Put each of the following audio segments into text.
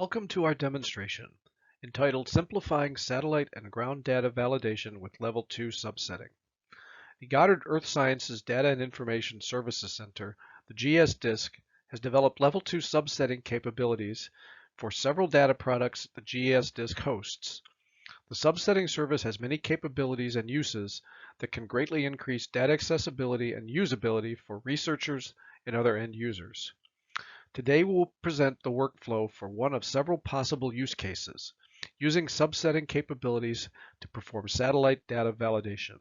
Welcome to our demonstration, entitled Simplifying Satellite and Ground Data Validation with Level 2 Subsetting. The Goddard Earth Sciences Data and Information Services Center, the GES DISC, has developed Level 2 subsetting capabilities for several data products the GES DISC hosts. The subsetting service has many capabilities and uses that can greatly increase data accessibility and usability for researchers and other end users. Today we'll present the workflow for one of several possible use cases, using subsetting capabilities to perform satellite data validation.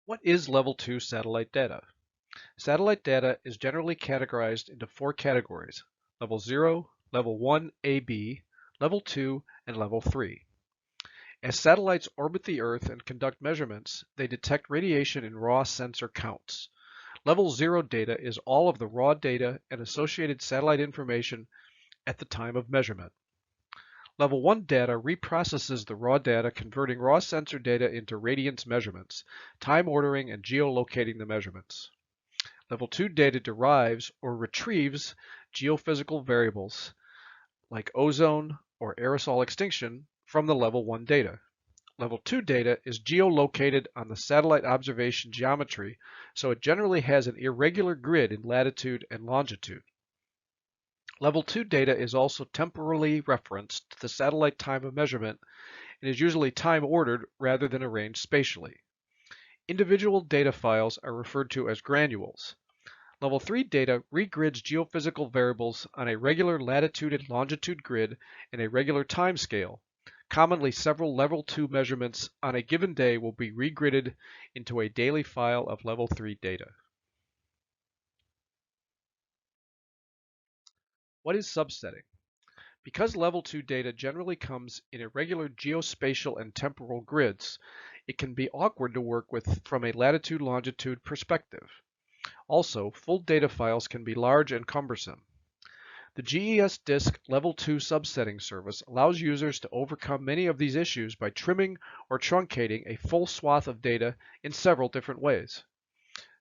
What is Level 2 satellite data? Satellite data is generally categorized into 4 categories: Level 0, Level 1 AB, Level 2, and Level 3. As satellites orbit the Earth and conduct measurements, they detect radiation in raw sensor counts. Level 0 data is all of the raw data and associated satellite information at the time of measurement. Level 1 data reprocesses the raw data, converting raw sensor data into radiance measurements, time ordering and geolocating the measurements. Level 2 data derives or retrieves geophysical variables like ozone or aerosol extinction from the Level 1 data. Level 2 data is geolocated on the satellite observation geometry, so it generally has an irregular grid in latitude and longitude. Level 2 data is also temporally referenced to the satellite time of measurement and is usually time ordered rather than arranged spatially. Individual data files are referred to as granules. Level 3 data regrids geophysical variables on a regular latitude and longitude grid and a regular time scale. Commonly, several Level 2 measurements on a given day will be regridded into a daily file of Level 3 data. What is subsetting? Because Level 2 data generally comes in irregular geospatial and temporal grids, it can be awkward to work with from a latitude-longitude perspective. Also, full data files can be large and cumbersome. The GES DISC Level 2 subsetting service allows users to overcome many of these issues by trimming or truncating a full swath of data in several different ways.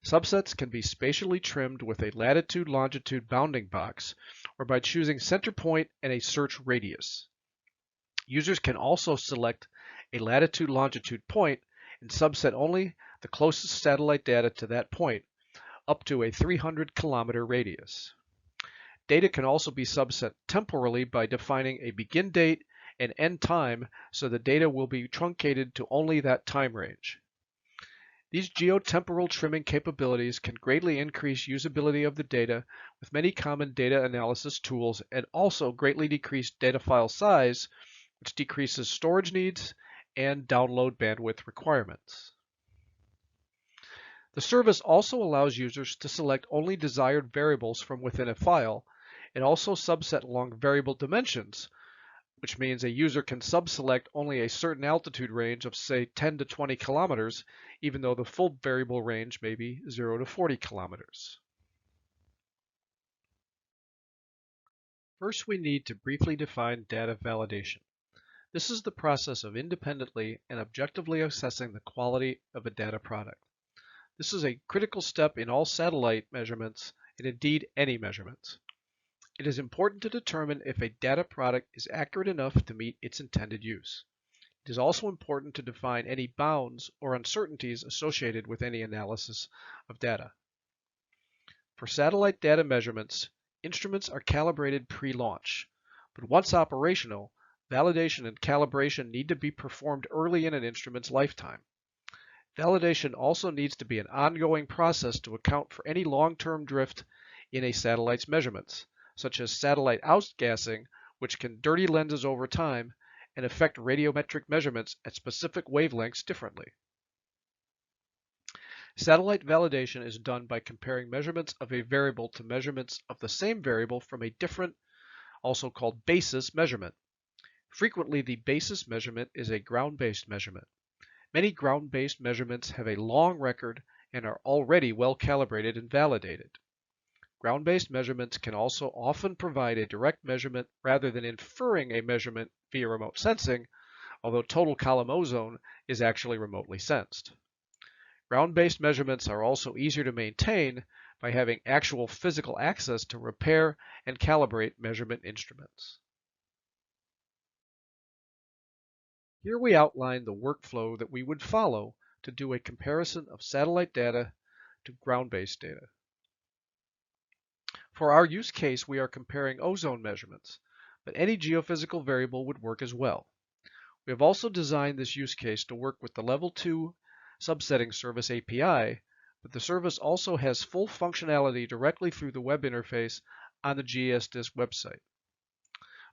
Subsets can be spatially trimmed with a latitude-longitude bounding box or by choosing center point and a search radius. Users can also select a latitude-longitude point and subset only the closest satellite data to that point, up to a 300-kilometer radius. Data can also be subset temporally by defining a begin date and end time, so the data will be truncated to only that time range. These geotemporal trimming capabilities can greatly increase usability of the data with many common data analysis tools and also greatly decrease data file size, which decreases storage needs and download bandwidth requirements. The service also allows users to select only desired variables from within a file and also subset along variable dimensions, which means a user can subselect only a certain altitude range of, say, 10 to 20 kilometers, even though the full variable range may be 0 to 40 kilometers. First, we need to briefly define data validation. This is the process of independently and objectively assessing the quality of a data product. This is a critical step in all satellite measurements, and indeed any measurements. It is important to determine if a data product is accurate enough to meet its intended use. It is also important to define any bounds or uncertainties associated with any analysis of data. For satellite data measurements, instruments are calibrated pre-launch, but once operational, validation and calibration need to be performed early in an instrument's lifetime. Validation also needs to be an ongoing process to account for any long-term drift in a satellite's measurements, such as satellite outgassing, which can dirty lenses over time and affect radiometric measurements at specific wavelengths differently. Satellite validation is done by comparing measurements of a variable to measurements of the same variable from a different, also called basis measurement. Frequently, the basis measurement is a ground-based measurement. Many ground-based measurements have a long record and are already well calibrated and validated. Ground-based measurements can also often provide a direct measurement rather than inferring a measurement via remote sensing, although total column ozone is actually remotely sensed. Ground-based measurements are also easier to maintain by having actual physical access to repair and calibrate measurement instruments. Here we outline the workflow that we would follow to do a comparison of satellite data to ground-based data. For our use case, we are comparing ozone measurements, but any geophysical variable would work as well. We have also designed this use case to work with the Level 2 subsetting service API, but the service also has full functionality directly through the web interface on the GES DISC website.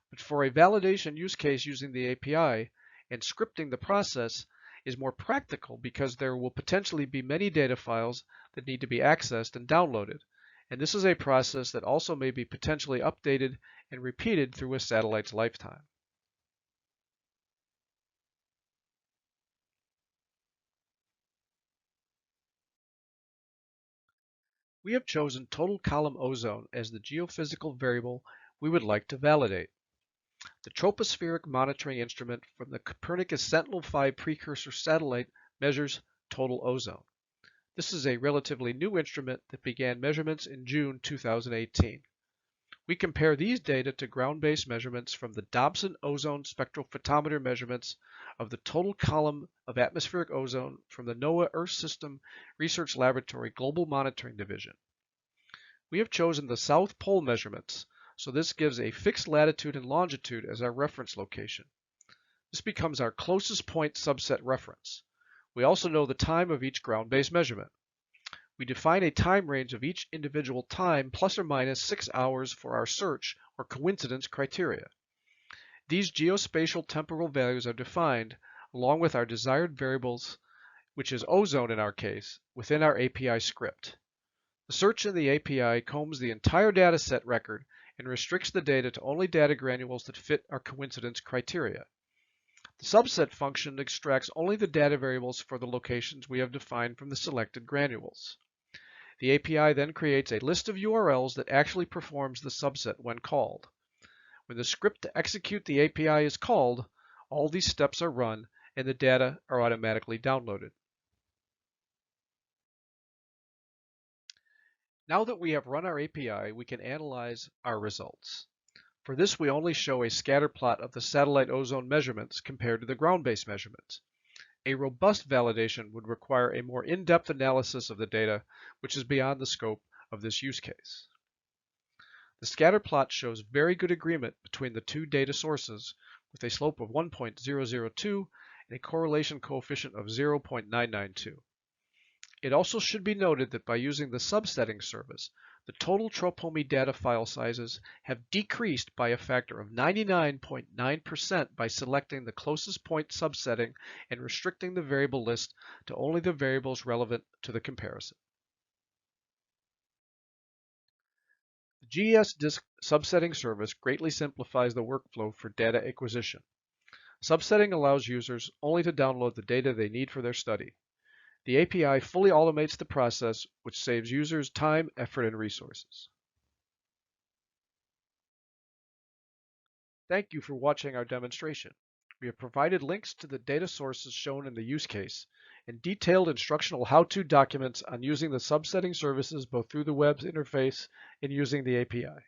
But for a validation use case using the API, and scripting the process is more practical because there will potentially be many data files that need to be accessed and downloaded, and this is a process that also may be potentially updated and repeated through a satellite's lifetime. We have chosen total column ozone as the geophysical variable we would like to validate. The tropospheric monitoring instrument from the Copernicus Sentinel-5 precursor satellite measures total ozone. This is a relatively new instrument that began measurements in June 2018. We compare these data to ground-based measurements from the Dobson ozone spectrophotometer measurements of the total column of atmospheric ozone from the NOAA Earth System Research Laboratory Global Monitoring Division. We have chosen the South Pole measurements, so this gives a fixed latitude and longitude as our reference location. This becomes our closest point subset reference. We also know the time of each ground-based measurement. We define a time range of each individual time plus or minus 6 hours for our search or coincidence criteria. These geospatial temporal values are defined along with our desired variables, which is ozone in our case, within our API script. The search in the API combs the entire dataset record and restricts the data to only data granules that fit our coincidence criteria. The subset function extracts only the data variables for the locations we have defined from the selected granules. The API then creates a list of URLs that actually performs the subset when called. When the script to execute the API is called, all these steps are run and the data are automatically downloaded. Now that we have run our API, we can analyze our results. For this, we only show a scatter plot of the satellite ozone measurements compared to the ground-based measurements. A robust validation would require a more in-depth analysis of the data, which is beyond the scope of this use case. The scatter plot shows very good agreement between the two data sources, with a slope of 1.002 and a correlation coefficient of 0.992. It also should be noted that by using the subsetting service, the total TROPOMI data file sizes have decreased by a factor of 99.9% by selecting the closest point subsetting and restricting the variable list to only the variables relevant to the comparison. The GES DISC subsetting service greatly simplifies the workflow for data acquisition. Subsetting allows users only to download the data they need for their study. The API fully automates the process, which saves users time, effort, and resources. Thank you for watching our demonstration. We have provided links to the data sources shown in the use case and detailed instructional how-to documents on using the subsetting services both through the web's interface and using the API.